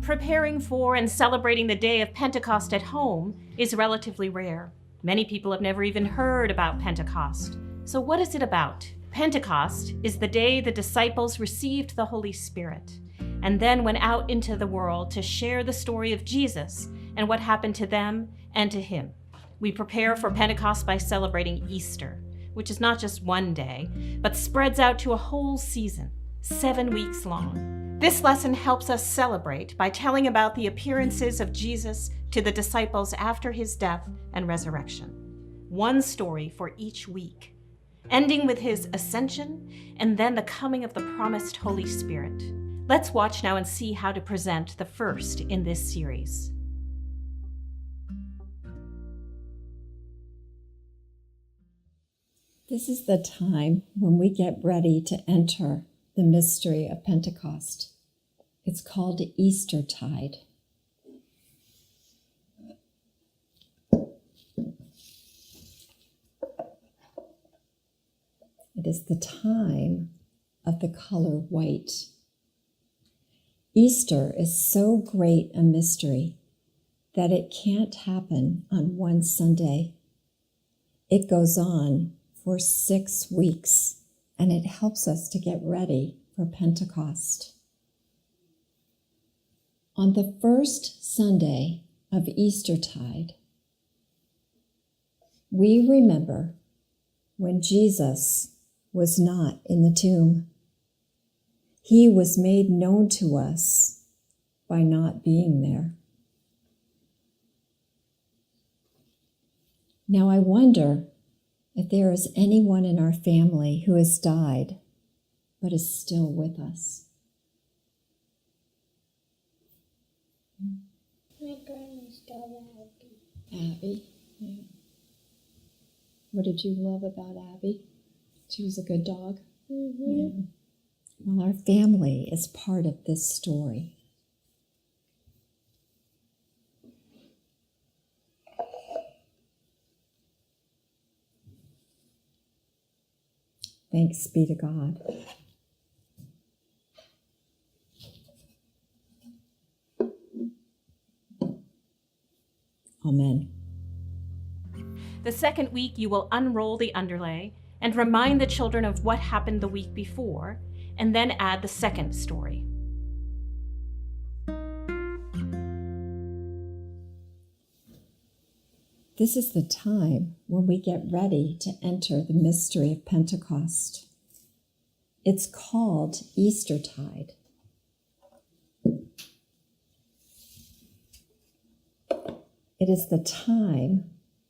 Preparing for and celebrating the day of Pentecost at home is relatively rare. Many people have never even heard about Pentecost. So what is it about? Pentecost is the day the disciples received the Holy Spirit and then went out into the world to share the story of Jesus and what happened to them and to him. We prepare for Pentecost by celebrating Easter, which is not just one day, but spreads out to a whole season, 7 weeks long. This lesson helps us celebrate by telling about the appearances of Jesus to the disciples after his death and resurrection. One story for each week, ending with his ascension and then the coming of the promised Holy Spirit. Let's watch now and see how to present the first in this series. This is the time when we get ready to enter the mystery of Pentecost. It's called Eastertide. It is the time of the color white. Easter is so great a mystery that it can't happen on one Sunday. It goes on for 6 weeks, and it helps us to get ready for Pentecost. On the first Sunday of Eastertide, we remember when Jesus was not in the tomb. He was made known to us by not being there. Now I wonder if there is anyone in our family who has died but is still with us. My grandma's dog, Abby. Abby? Yeah. What did you love about Abby? She was a good dog? Mm-hmm. Yeah. Well, our family is part of this story. Thanks be to God. Amen. The second week, you will unroll the underlay and remind the children of what happened the week before, and then add the second story. This is the time when we get ready to enter the mystery of Pentecost. It's called Eastertide. It is the time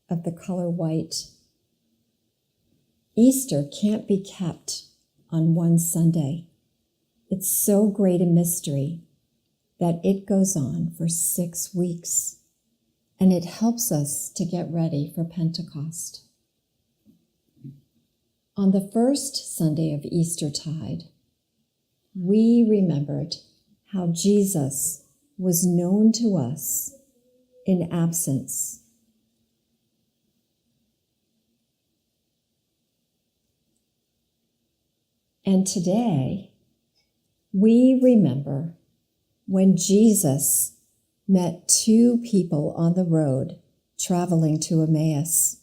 of the color white. Easter can't be kept on one Sunday. It's so great a mystery that it goes on for 6 weeks, and it helps us to get ready for Pentecost. On the first Sunday of Eastertide, we remembered how Jesus was known to us in absence. And today, we remember when Jesus met 2 people on the road traveling to Emmaus.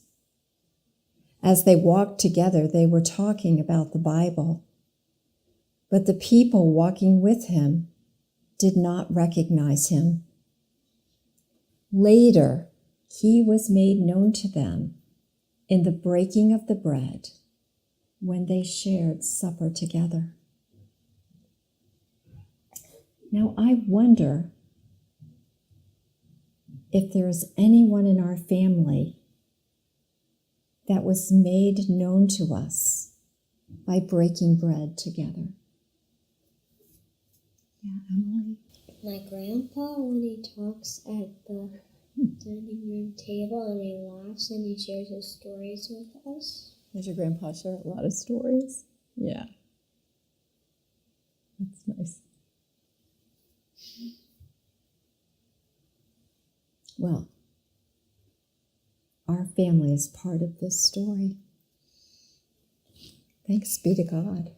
As they walked together, they were talking about the Bible, but the people walking with him did not recognize him. Later, he was made known to them in the breaking of the bread when they shared supper together. Now, I wonder if there is anyone in our family that was made known to us by breaking bread together. Yeah, Emily? My grandpa, when he talks at the dining room table and he laughs and he shares his stories with us. Does your grandpa share a lot of stories? Yeah. That's nice. Well, our family is part of this story. Thanks be to God.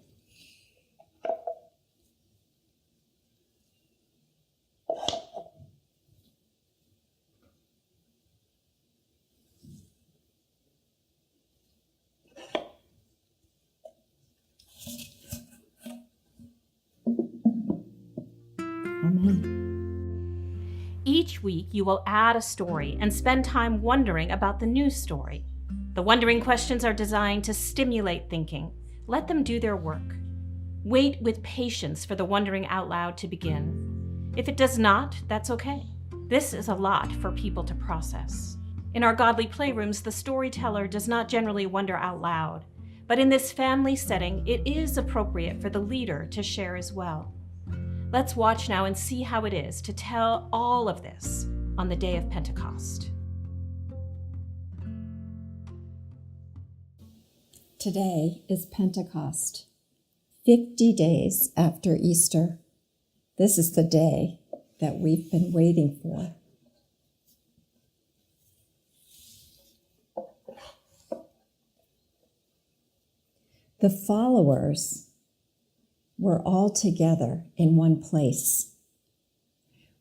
Each week, you will add a story and spend time wondering about the new story. The wondering questions are designed to stimulate thinking. Let them do their work. Wait with patience for the wondering out loud to begin. If it does not, that's okay. This is a lot for people to process. In our godly playrooms, the storyteller does not generally wonder out loud, but in this family setting, it is appropriate for the leader to share as well. Let's watch now and see how it is to tell all of this on the day of Pentecost. Today is Pentecost, 50 days after Easter. This is the day that we've been waiting for. The followers were all together in one place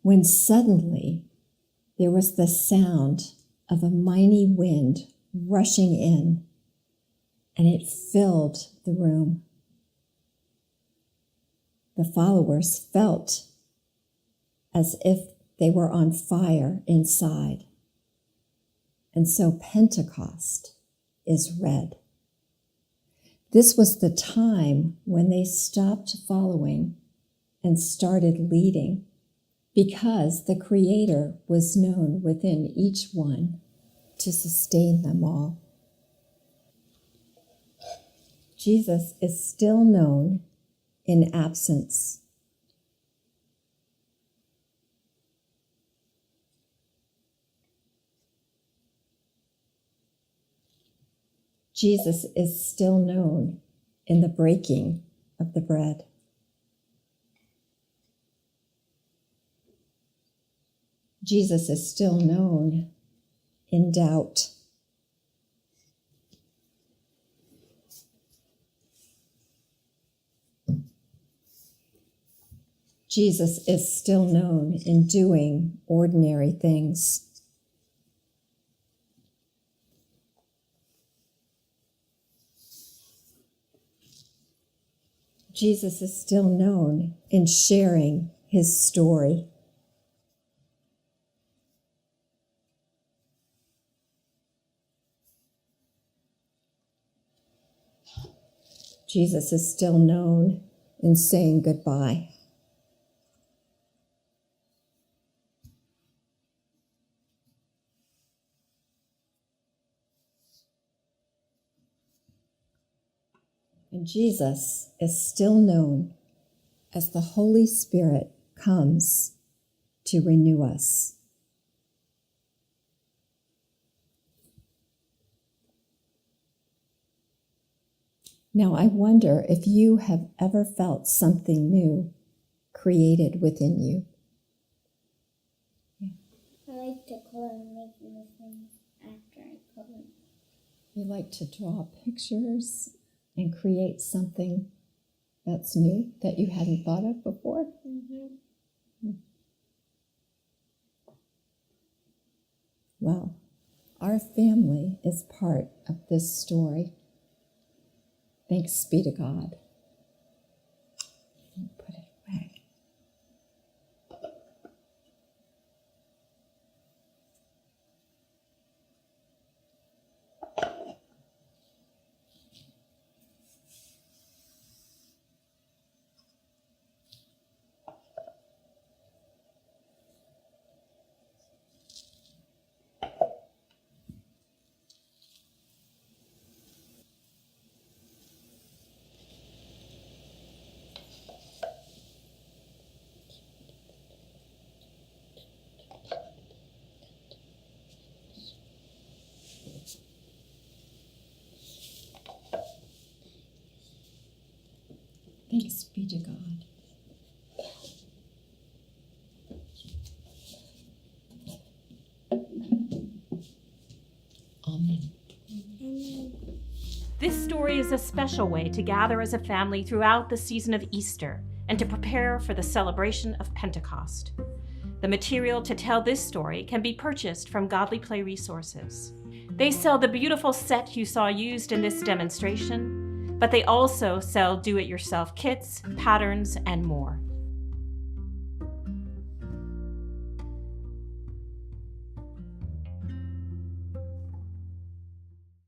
when suddenly there was the sound of a mighty wind rushing in, and it filled the room. The followers felt as if they were on fire inside. And so Pentecost is red. This was the time when they stopped following and started leading, because the Creator was known within each one to sustain them all. Jesus is still known in absence. Jesus is still known in the breaking of the bread. Jesus is still known in doubt. Jesus is still known in doing ordinary things. Jesus is still known in sharing his story. Jesus is still known in saying goodbye. And Jesus is still known as the Holy Spirit comes to renew us. Now, I wonder if you have ever felt something new created within you. I like to color and make new things after I color. You like to draw pictures and create something that's new that you hadn't thought of before? Mm-hmm. Well, our family is part of this story. Thanks be to God. Put it away. Thanks be to God. Amen. This story is a special way to gather as a family throughout the season of Easter and to prepare for the celebration of Pentecost. The material to tell this story can be purchased from Godly Play Resources. They sell the beautiful set you saw used in this demonstration, but they also sell do-it-yourself kits, patterns, and more.